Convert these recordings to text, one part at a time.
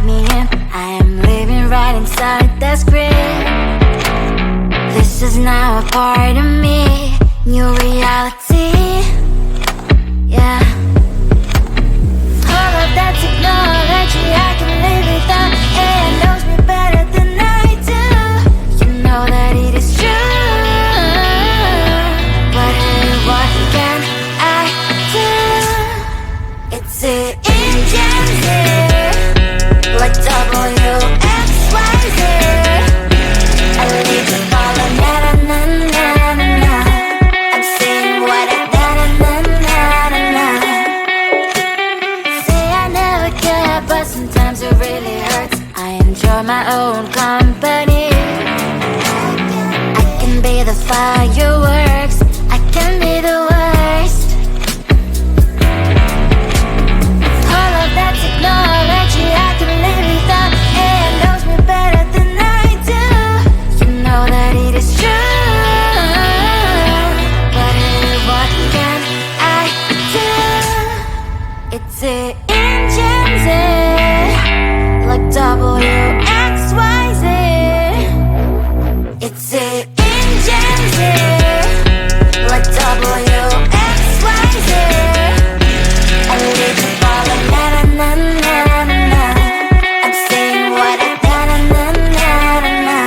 me in. I am living right inside the script. This is now a part of me, new reality. Yeah. All of that technology I can live without. AI knows me better than I do. You know that it is true. But hey, what can I do? It's the engines here, like WXYZ. I need to follow na-na-na-na-na-na. I'm saying what I na-na-na-na-na. Say I never care, but sometimes it really hurts. I enjoy my own company. I can be the fireworks, I can be the worst. All of that technology I can live without. AI knows me better than I do. You know that it is true. But hey, what can I do? It's the engines, like WXYZ. It's the engines, like WXYZ. I need to follow na-na-na-na-na-na. I'm saying what I na-na-na-na-na.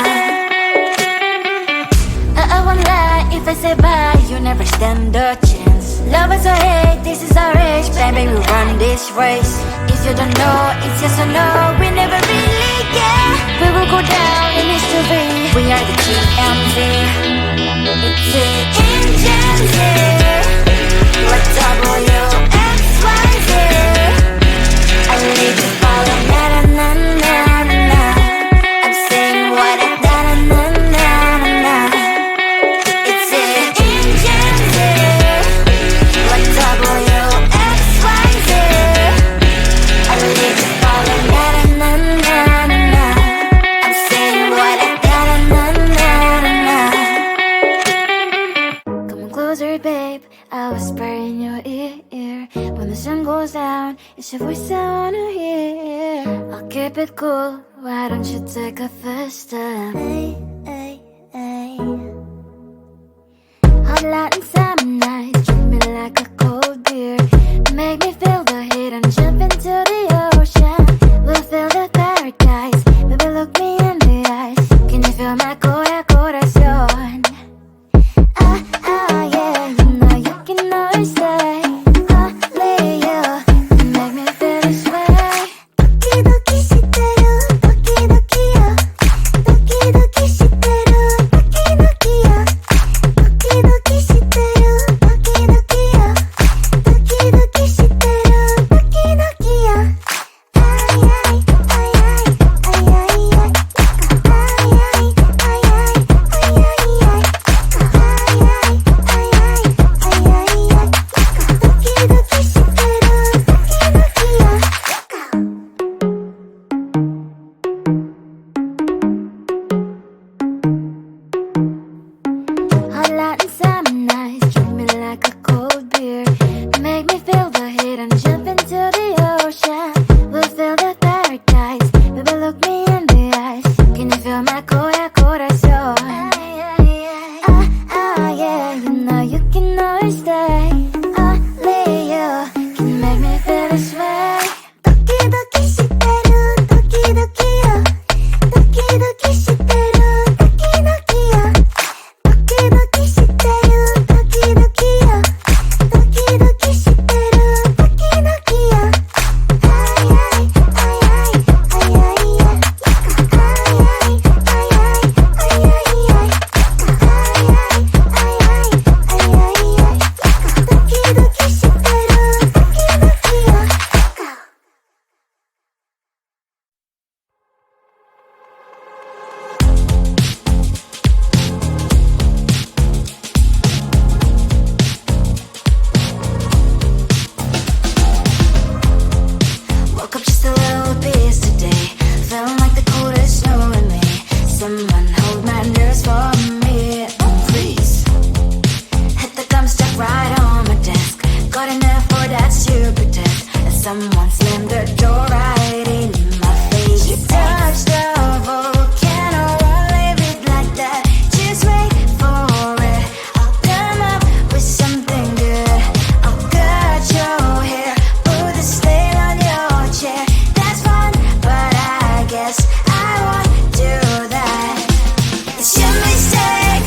I won't lie if I say bye, you never stand a chance. Love is or hate, this is our age, baby, we run this race. If you don't know, it's yes or no, we never really care. We will go down in history, we are the GMZ. It's the engines here, like WXYZ. I need to follow na-na-na-na-na-na. I'm saying what I na-na-na-na-na. It's the engines here, like WXYZ. I need to follow na-na-na-na-na-na. I'm saying what I na-na-na-na-na. Come on closer, babe, I'll whisper in your ear. When the sun goes down, it's your voice I wanna hear. I'll keep it cool, why don't you take a first step? Hey, hey, hey. Hot light and summer night, treat me like a cold beer. Make me feel the heat and jump into the ocean. We'll feel the paradise, baby look me in the eyes. Can you feel my corazón? Ah, ah, yeah, you know you can always say only you can make me feel this way. ドキドキしてる、ドキドキよ。ドキドキして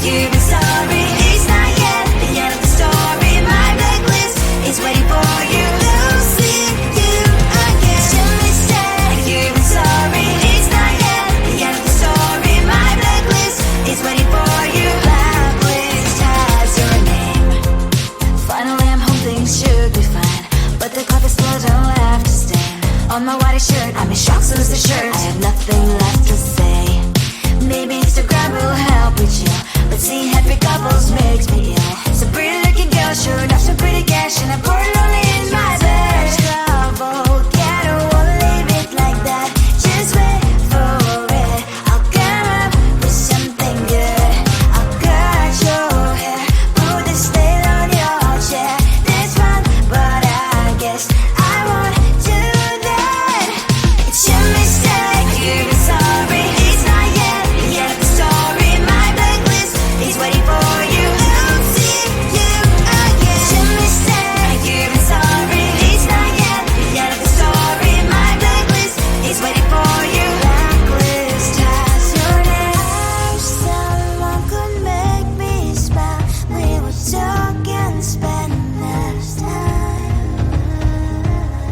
you've been sorry. It's not yet the end of the story. My blacklist is waiting for you. Losing you again. It's your mistake. You've been sorry. It's not yet the end of the story. My blacklist is waiting for you. Blacklist has your name. Finally, I'm home. Things should be fine, but the cloth is still don't have to stain. On my white shirt, I'm in shock, so lose the shirt. I have nothing left to say. Maybe Instagram will help with you, but seeing happy couples makes me ill. Some pretty looking girl showed off some pretty cash, and I poured lonely in my bed. Trouble, yeah, I don't wanna leave it like that. Just wait for it. I'll come up with something good. I'll cut your hair, put the stain on your chair. That's fun, but I guess I won't do that. It's your mistake. You've been sorry. It's not yet the end of the story. My blacklist is waiting for you. Losing you again. It's your mistake. You've been sorry. It's not yet the end of the story. My blacklist is waiting for you. Blacklist has your name. Someone could make me smile. We would talk and spend less time.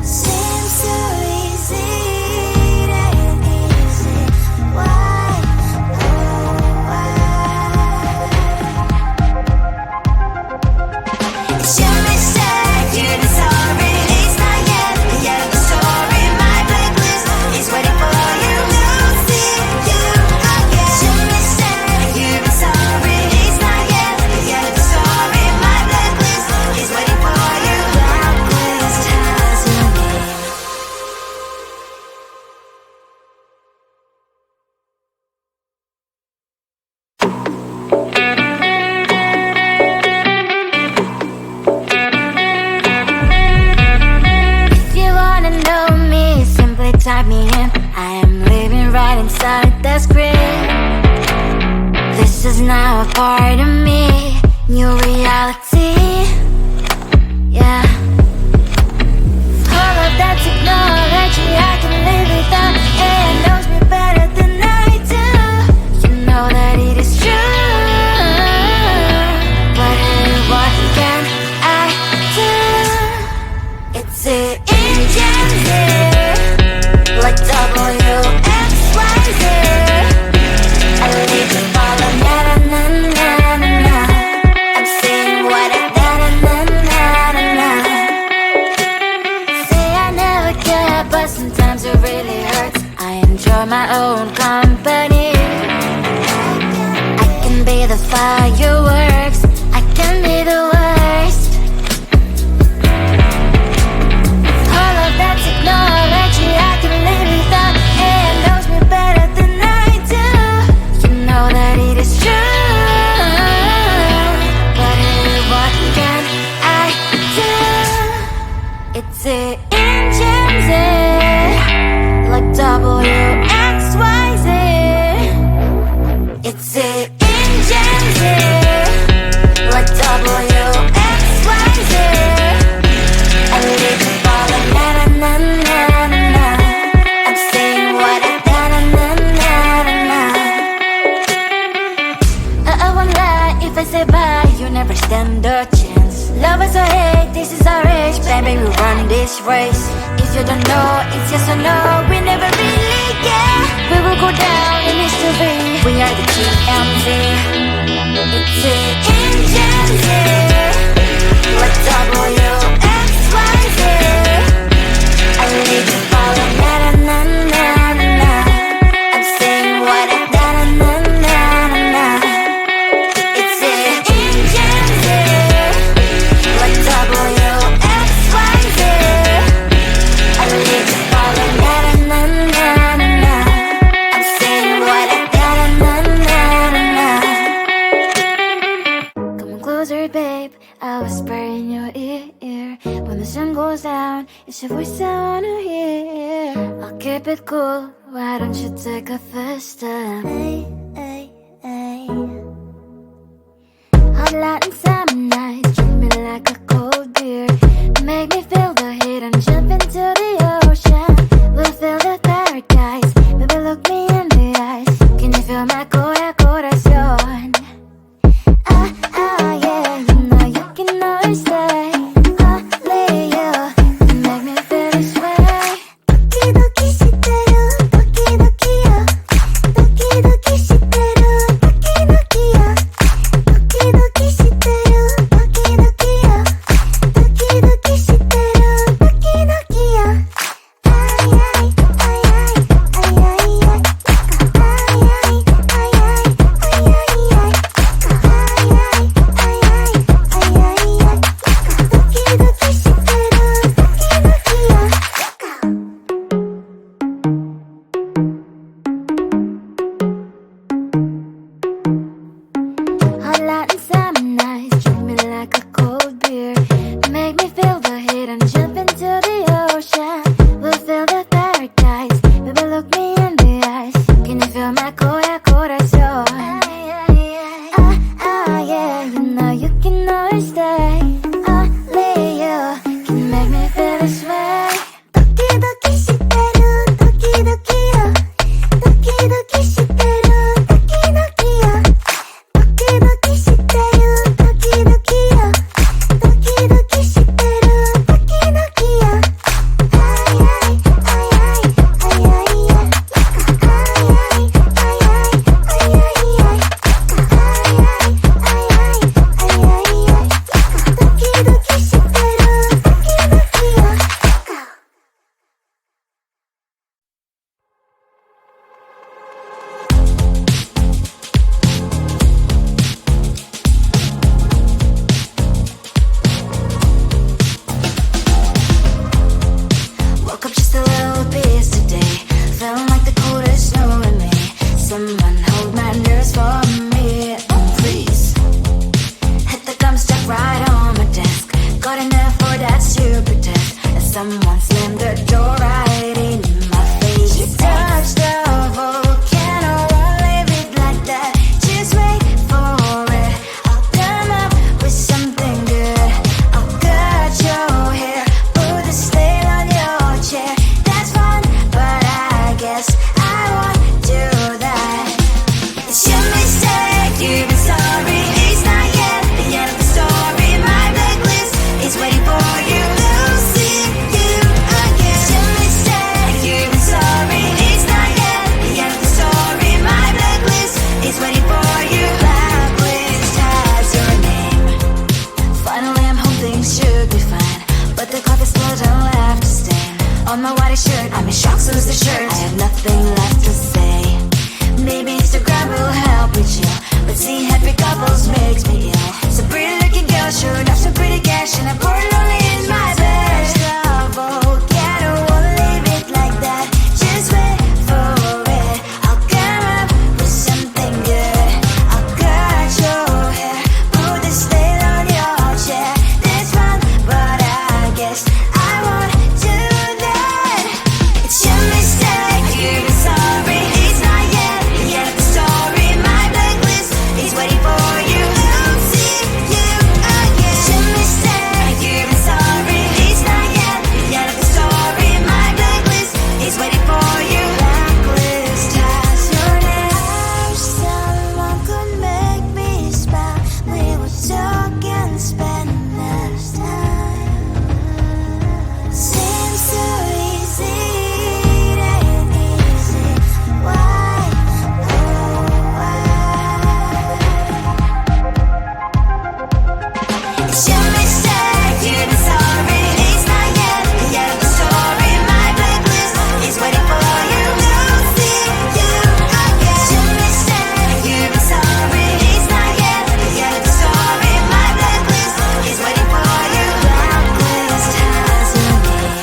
Seems so easy, it ain't easy. Why, oh why? It's your mistake, you've been sorry. It's not yet the end of the story. My blacklist is waiting for you. Losing you again. It's your mistake, you've been sorry. It's not yet the end of the story. My blacklist is waiting for you. Blacklist has your name. If you wanna know me, simply type me in. I am living right inside the screen. This is now a part of me, new reality. Yeah. All of that technology I can live without. It knows me better than I do. You know that it is true. But hey, what can I do? It's the engine here, like WXYZ. I need to follow na na na na na na. I'm saying what I na na na na na na. Say I never care, but sometimes it really hurts. I enjoy my own company. I can be the fireworks, I can be the worst. All of that technology I can live without. It knows me better than I do. You know that it is true. But hey, what can I do? It's the engines there, like WXYZ. It's the engines there, like WXYZ. I need to follow na na na na na na. I'm saying what I na na na na na na. I won't lie if I say bye, you never stand a chance. Love us or hate, this is our age. Baby, we run this race. If you don't know, it's yes or no. We never really care. We will go down in history. We are the TMZ. It's the engines here, like WXYZ. I need to follow na na na na na na. I'm saying what I na na na na na na. It's the engines here, like WXYZ. I need to follow na na na na na na. I'm saying what I na na na na na na. Come on closer, babe. I'll whisper in your ear. When the sun goes down, it's your voice I wanna hear. I'll keep it cool. Why don't you take a first step? Hey, hey, hey. Hot light and summer nights, treat me like a cold beer. Make me feel the heat and jump into the ocean. We'll feel the paradise. Baby, look me in the eyes. Can you feel my corazón? couples makes me ill. So pretty looking girl, sure enough, some pretty cash, and I pour it only in my bed. Trouble, yeah, I don't wanna leave it like that. Just wait for it. I'll come up with something good. I'll cut your hair, put the style on your chair. That's fun, but I guess I won't do that. It's your mistake, you're sorry. It's not yet the end of the story. My blacklist is waiting for you. I'll see you again. It's your mistake, you're sorry. It's not yet the end of the story. My blacklist is waiting for you. Blacklist has your name. I wish someone could make me smile. We would talk and spend less time. Seems so easy, it ain't easy. Why, oh why? It's your mistake, you're sorry. It's not yet the end of the story. My blacklist is waiting for you. I'll see you again. It's your mistake, you're sorry. It's not yet the end of the story. My blacklist is waiting for you. Blacklist has your name.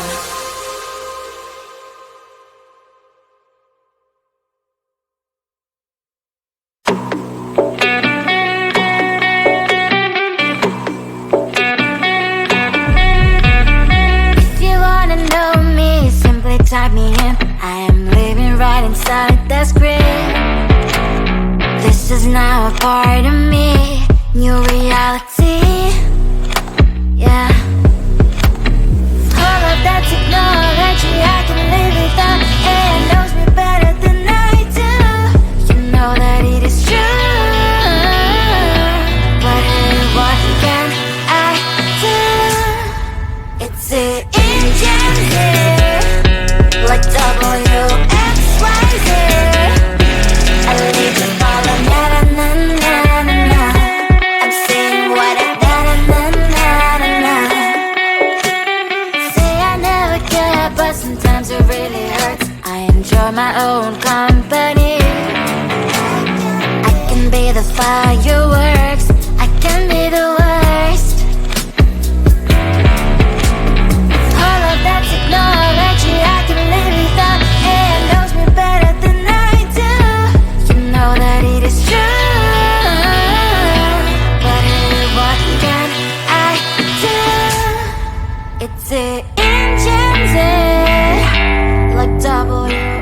If you wanna know me, simply type me in. I am living right inside the script. This is now a part of me, new reality. Yeah. All of that technology I can live without. AI knows me better than I do. You know that it is true. But hey, what can I do? It's the engine here, like WXYZ. I leave the follow, na na na na na na. I'm saying what I na na na na na na. Say I never care, but sometimes it really hurts. I enjoy my own company. I can be the fireworks, I can be the worst. All of that technology I can live without. AI knows me better than I do. You know that it is true. But hey, what can I do? It's the engines, like W